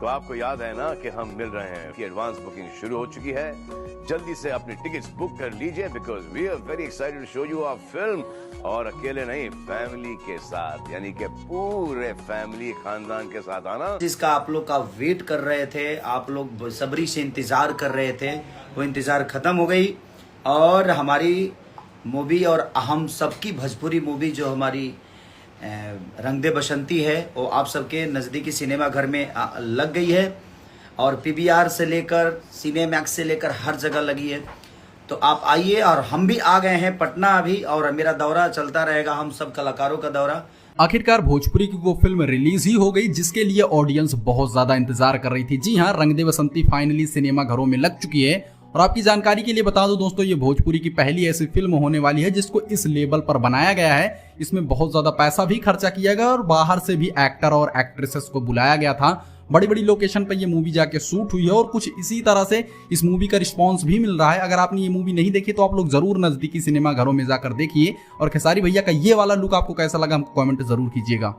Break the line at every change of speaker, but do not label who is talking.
तो आपको याद है ना कि हम मिल रहे हैं कि एडवांस बुकिंग शुरू हो चुकी है। जल्दी से अपनी टिकट्स बुक कर लीजिए because we are very excited to show you our film, और अकेले नहीं, फैमिली के साथ, यानी कि पूरे फैमिली खानदान के साथ आना।
जिसका आप लोग का वेट कर रहे थे, आप लोग बेसब्री से इंतजार कर रहे थे, वो इंतजार खत्म हो गई और हमारी मूवी और हम सबकी भोजपुरी मूवी जो हमारी रंग दे बसंती है वो आप सबके नज़दीकी सिनेमा घर में लग गई है और पीवीआर से लेकर सिनेमैक्स से लेकर हर जगह लगी है। तो आप आइए, और हम भी आ गए हैं पटना अभी, और मेरा दौरा चलता रहेगा, हम सब कलाकारों का दौरा।
आखिरकार भोजपुरी की वो फिल्म रिलीज ही हो गई जिसके लिए ऑडियंस बहुत ज्यादा इंतजार कर रही थी। जी हाँ, रंग दे बसंती फाइनली सिनेमा घरों में लग चुकी है। और आपकी जानकारी के लिए बता दूं दोस्तों, ये भोजपुरी की पहली ऐसी फिल्म होने वाली है जिसको इस लेवल पर बनाया गया है। इसमें बहुत ज्यादा पैसा भी खर्चा किया गया और बाहर से भी एक्टर और एक्ट्रेसेस को बुलाया गया था। बड़ी बड़ी लोकेशन पर ये मूवी जाके शूट हुई है और कुछ इसी तरह से इस मूवी का रिस्पांस भी मिल रहा है। अगर आपने ये मूवी नहीं देखी तो आप लोग जरूर नजदीकी सिनेमा घरों में जाकर देखिए। और खेसारी भैया का ये वाला लुक आपको कैसा लगा हमको कमेंट जरूर कीजिएगा।